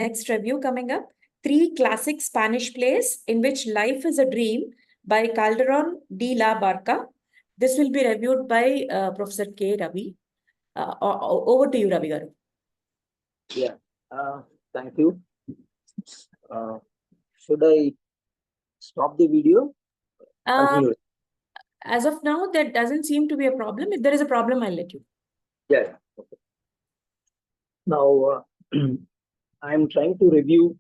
Next review coming up, 3 classic Spanish plays in which life is a dream by Calderón de la Barca. This will be reviewed by Professor K.Ravi. Over to you, Ravi Garu. Yeah, thank you. Should I stop the video? As of now, there doesn't seem to be a problem. If there is a problem, I'll let you. Yeah. Okay. Now, I'm trying to review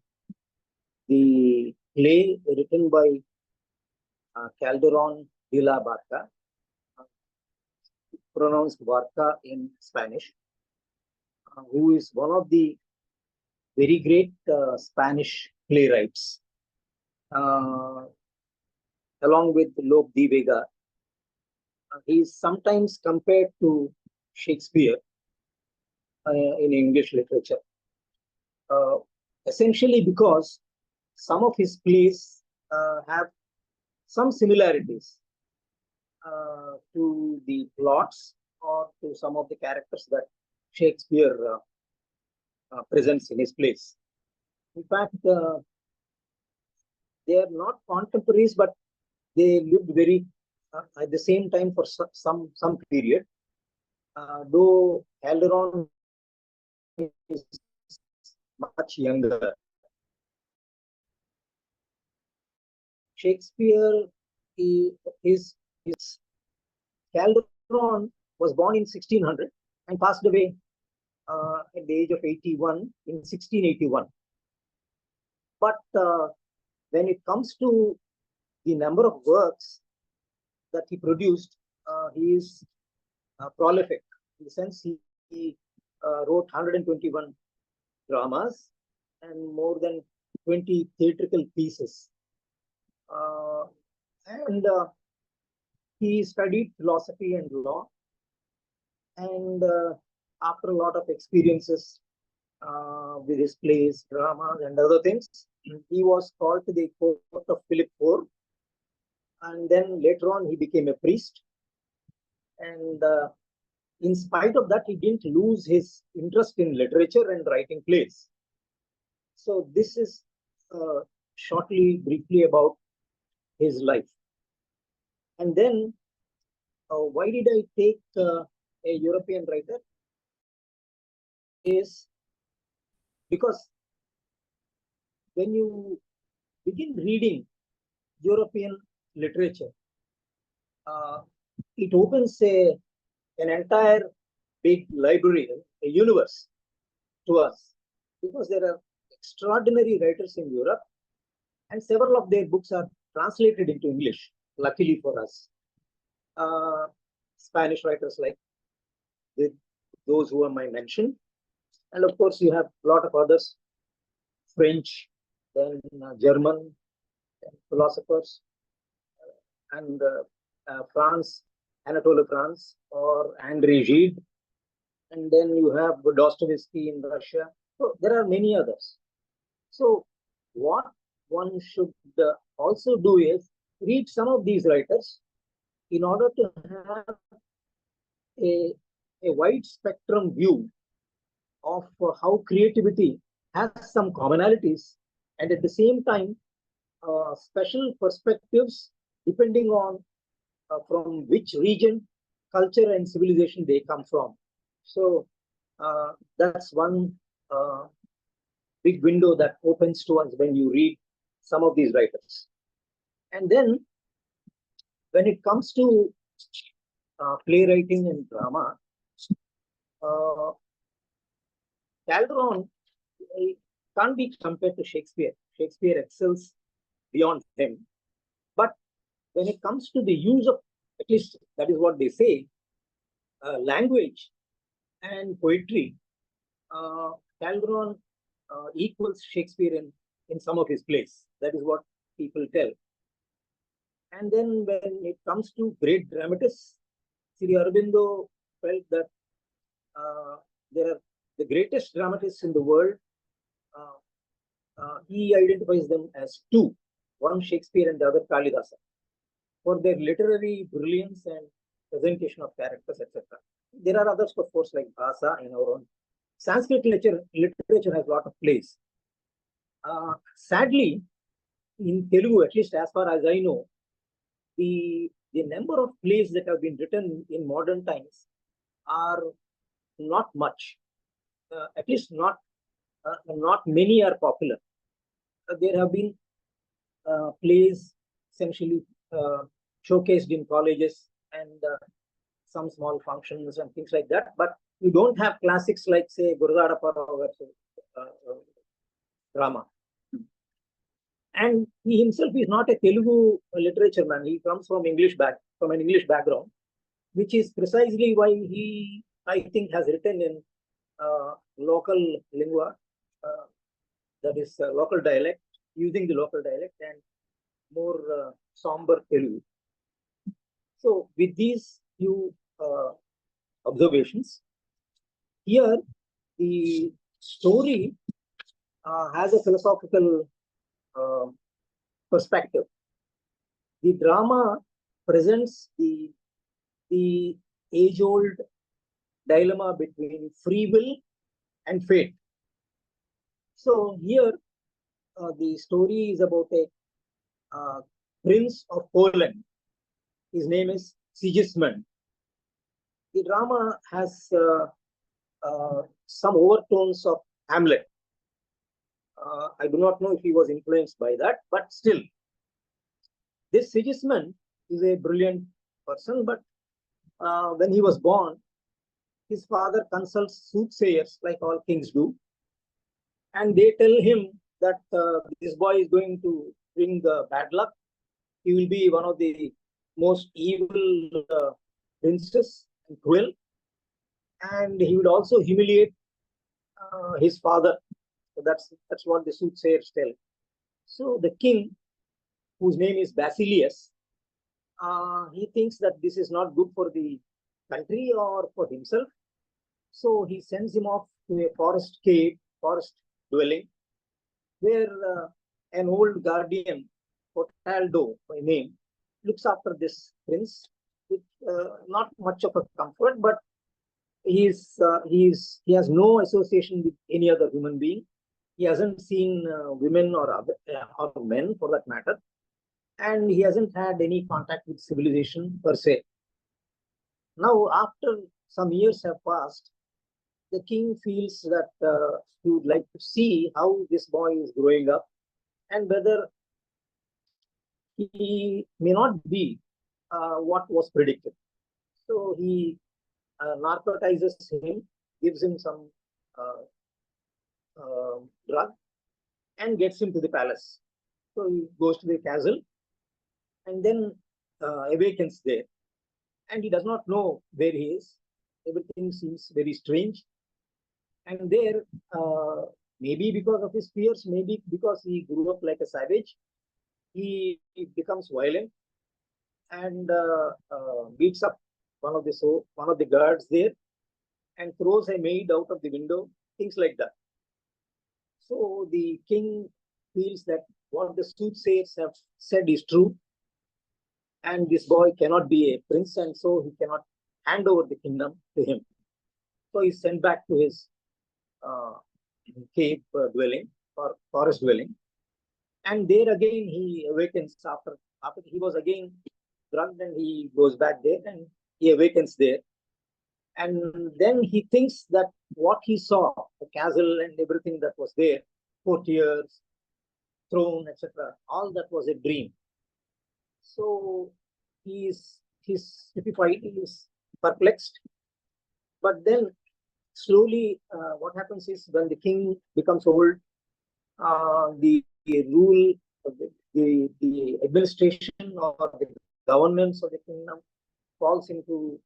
the play written by Calderón de la Barca, pronounced Barca in Spanish, who is one of the very great Spanish playwrights, along with ๊viða. He is sometimes compared to Shakespeare in English literature, essentially because some of his plays have some similarities to the plots or to some of the characters that Shakespeare presents in his plays. In fact, they are not contemporaries, but they lived very at the same time for some period. Though Calderón is much younger, Shakespeare, Calderón was born in 1600 and passed away at the age of 81 in 1681. But when it comes to the number of works that he produced, he is prolific in the sense he wrote 121 dramas and more than 20 theatrical pieces. And he studied philosophy and law. And after a lot of experiences with his plays, dramas, and other things, he was called to the court of Philip IV. And then later on, he became a priest. And in spite of that, he didn't lose his interest in literature and writing plays. So this is briefly about his life. And then, why did I take a European writer? Is because when you begin reading European literature, it opens an entire big library, a universe to us, because there are extraordinary writers in Europe, and several of their books are translated into English, luckily for us. Spanish writers like those who I mentioned, and of course you have a lot of others, French, then German philosophers, and France, Anatole France, or André Gide, and then you have Dostoevsky in Russia. So there are many others. So what one should also do is read some of these writers in order to have a wide spectrum view of how creativity has some commonalities, and at the same time special perspectives depending on from which region, culture, and civilization they come from. So that's one big window that opens to us when you read some of these writers. And then when it comes to playwriting and drama, Calderón can't be compared to Shakespeare. Shakespeare excels beyond him. But when it comes to the use of, at least that is what they say, language and poetry, Calderón equals Shakespeare in some of his plays. That is what people tell. And then when it comes to great dramatists, Sri Aurobindo felt that there are the greatest dramatists in the world. He identifies them as two, one Shakespeare and the other Kalidasa, for their literary brilliance and presentation of characters, etc. There are others, of course, like Bhasa in our own. Sanskrit literature has a lot of plays. Sadly, in Telugu, at least as far as I know, the number of plays that have been written in modern times are not much. At least not many are popular. There have been plays essentially showcased in colleges and some small functions and things like that. But you don't have classics like, say, Gurudadappa or drama. And he himself is not a Telugu literature man. He comes from from an English background, which is precisely why he, I think, has written in local lingua, that is local dialect, using the local dialect and more somber Telugu. So, with these few observations, here the story has a philosophical perspective. The drama presents the age-old dilemma between free will and fate. So here, the story is about a prince of Poland. His name is Segismundo. The drama has some overtones of Hamlet. I do not know if he was influenced by that, but still, this Sigismund is a brilliant person. But when he was born, his father consults soothsayers, like all kings do, and they tell him that this boy is going to bring bad luck. He will be one of the most evil princes and cruel, and he would also humiliate his father. So that's what the soothsayers tell. So the king, whose name is Basilius, he thinks that this is not good for the country or for himself. So he sends him off to a forest dwelling, where an old guardian, Cataldo by name, looks after this prince with not much of a comfort, but he has no association with any other human being. He hasn't seen women or men for that matter, and he hasn't had any contact with civilization per se. Now, after some years have passed, the king feels that he would like to see how this boy is growing up and whether he may not be what was predicted. So he narcotizes him, gives him some drug, and gets him to the palace. So he goes to the castle and then awakens there. And he does not know where he is. Everything seems very strange. And there, maybe because of his fears, maybe because he grew up like a savage, he becomes violent and beats up one of the guards there and throws a maid out of the window, things like that. So the king feels that what the soothsayers have said is true, and this boy cannot be a prince, and so he cannot hand over the kingdom to him. So he's sent back to his cave dwelling or forest dwelling, and there again he awakens after he was again drugged, and he goes back there and he awakens there. And then he thinks that what he saw, the castle and everything that was there, courtiers, throne, etc., all that was a dream. So he's stupefied, he is perplexed. But then slowly, what happens is, when the king becomes old, the rule, the administration or the governance of the kingdom falls into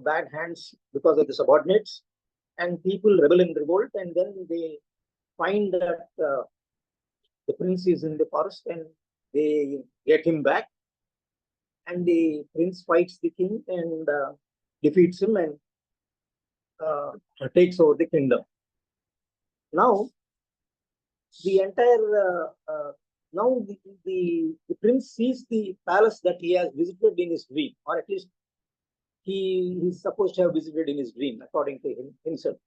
bad hands because of the subordinates, and people rebel in revolt, and then they find that the prince is in the forest, and they get him back, and the prince fights the king and defeats him and takes over the kingdom. Now, the entire now the prince sees the palace that he has visited in his dream, or at least he is supposed to have visited in his dream, according to himself.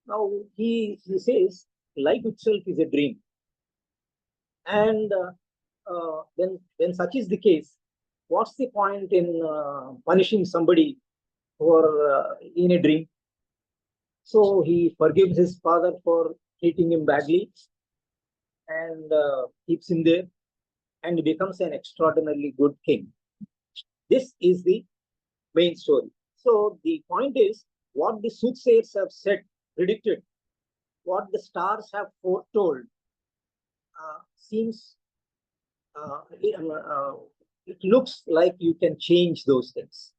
Now he says life itself is a dream. And when such is the case, what's the point in punishing somebody for in a dream? So he forgives his father for treating him badly and keeps him there, and becomes an extraordinarily good king. This is the main story. So the point is, what the soothsayers have said, predicted, what the stars have foretold, seems it looks like you can change those things.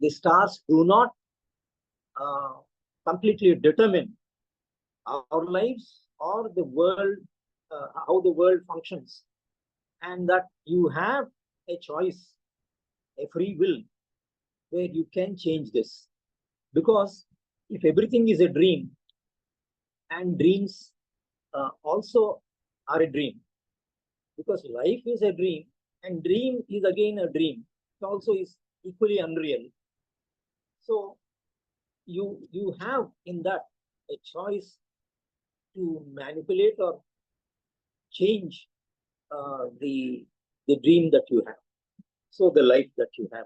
The stars do not completely determine our lives or the world, how the world functions, and that you have a choice, a free will, where you can change this. Because if everything is a dream, and dreams also are a dream, because life is a dream and dream is again a dream, it also is equally unreal. So you have in that a choice to manipulate or change the dream that you have, so the life that you have.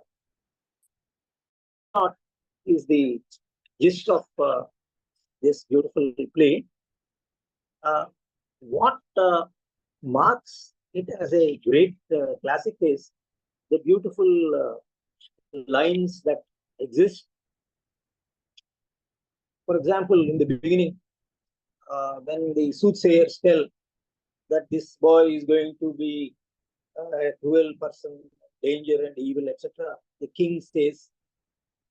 What is the gist of this beautiful play? What marks it as a great classic is the beautiful lines that exist. For example, in the beginning, when the soothsayers tell that this boy is going to be a cruel person, danger and evil, etc., the king says,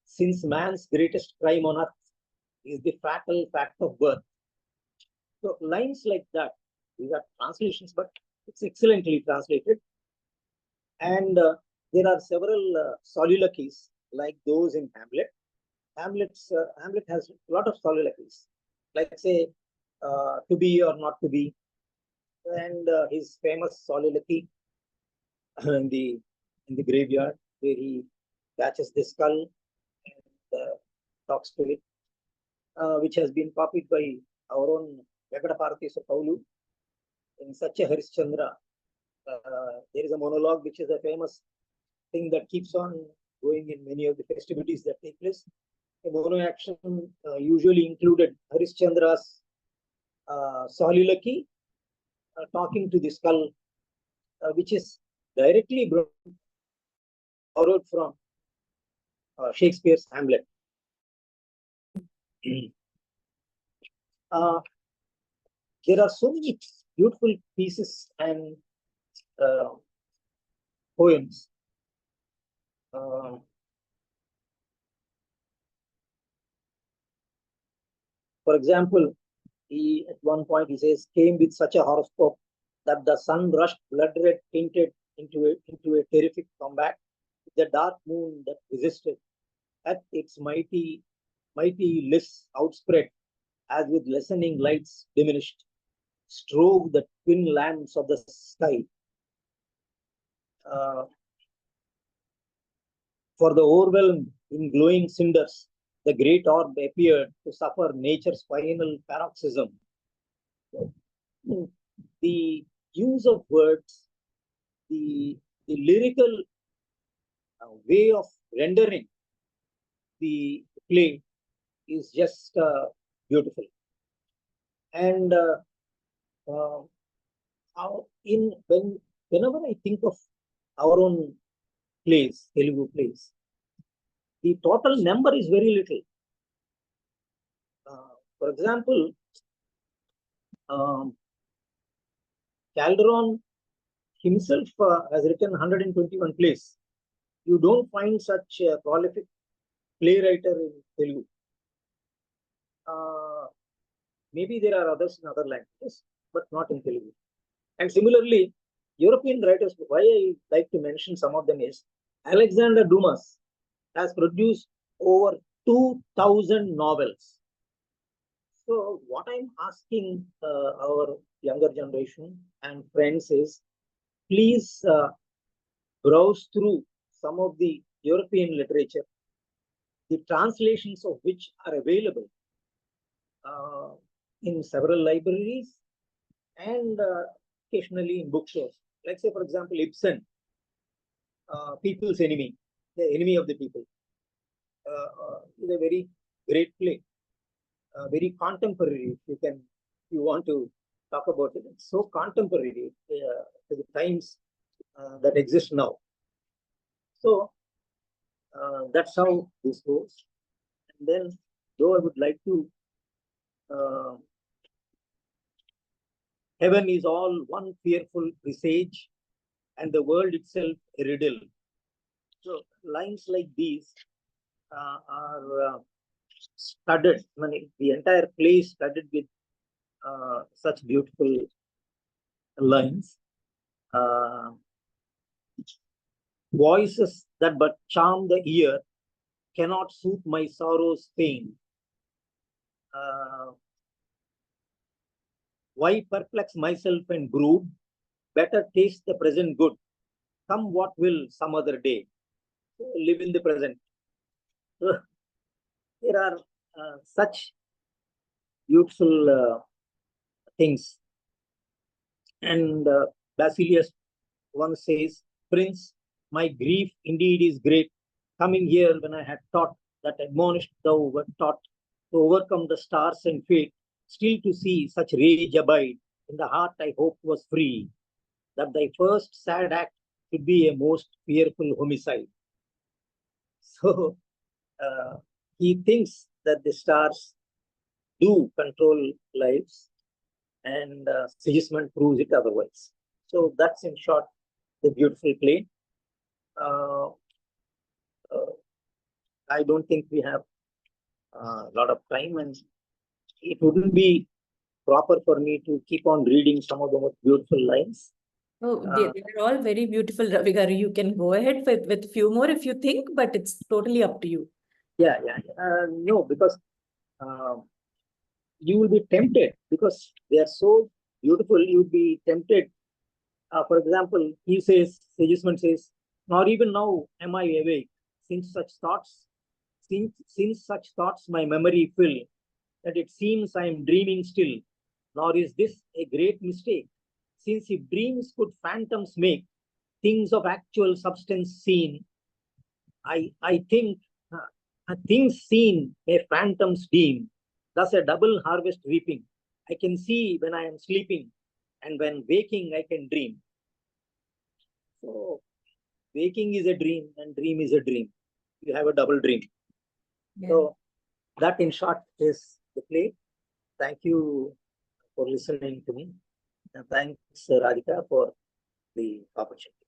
since man's greatest crime on earth is the fatal fact of birth. So lines like that, these are translations, but it's excellently translated. And there are several soliloquies like those in Hamlet. Hamlet has a lot of soliloquies, like say, to be or not to be, and his famous soliloquy in the graveyard, where he catches the skull and talks to it, which has been copied by our own Venkataparati Paulu in such a Harishchandra. There is a monologue which is a famous thing that keeps on going in many of the festivities that take place. The mono action usually included Harishchandra's soliloquy talking to the skull, which is directly borrowed from Shakespeare's Hamlet. There are so many beautiful pieces and poems. For example, at one point he says, came with such a horoscope that the sun rushed blood red tinted into a terrific combat. The dark moon that resisted at its mighty lists outspread, as with lessening lights diminished, strove the twin lamps of the sky. For the overwhelmed in glowing cinders, the great orb appeared to suffer nature's final paroxysm. The use of words, the lyrical way of rendering the play is just beautiful. And whenever I think of our own plays, Telugu plays, the total number is very little. For example, Calderón himself has written 121 plays. You don't find such a prolific playwriter in Telugu. Maybe there are others in other languages, but not in Telugu. And similarly, European writers, why I like to mention some of them is, Alexander Dumas has produced over 2,000 novels. So what I'm asking our younger generation and friends is, please browse through some of the European literature, the translations of which are available. in several libraries and occasionally in bookstores. Like say, for example, Ibsen, People's Enemy, the enemy of the people, is a very great play, very contemporary. If you want to talk about it, it's so contemporary to the times that exist now. So that's how this goes. And then, though I would like to, heaven is all one fearful presage, and the world itself a riddle. So lines like these are studded. I mean, the entire play is studded with such beautiful lines. Voices that but charm the ear cannot soothe my sorrow's pain. Why perplex myself and brood? Better taste the present good. Come what will some other day. Live in the present. So, there are such beautiful things. And Basilio once says, Prince, my grief indeed is great. Coming here when I had thought that admonished thou wert taught to overcome the stars and fate, still to see such rage abide, in the heart I hoped was free, that thy first sad act should be a most fearful homicide. So he thinks that the stars do control lives, and Segismundo proves it otherwise. So that's in short the beautiful play. I don't think we have a lot of time, and it wouldn't be proper for me to keep on reading some of the most beautiful lines. Oh, they're all very beautiful, Ravi garu. You can go ahead with few more if you think, but it's totally up to you. Yeah. No, because you will be tempted because they are so beautiful. You would be tempted. For example, Segismundo says, nor even now am I awake, since such thoughts my memory fill, that it seems I am dreaming still. Nor is this a great mistake, since if dreams could phantoms make, things of actual substance seen, I think things seen may phantoms deem. Thus a double harvest reaping. I can see when I am sleeping, and when waking I can dream. So waking is a dream, and dream is a dream. You have a double dream. Yeah. So that in short is the play. Thank you for listening to me. And thanks, Radhika, for the opportunity.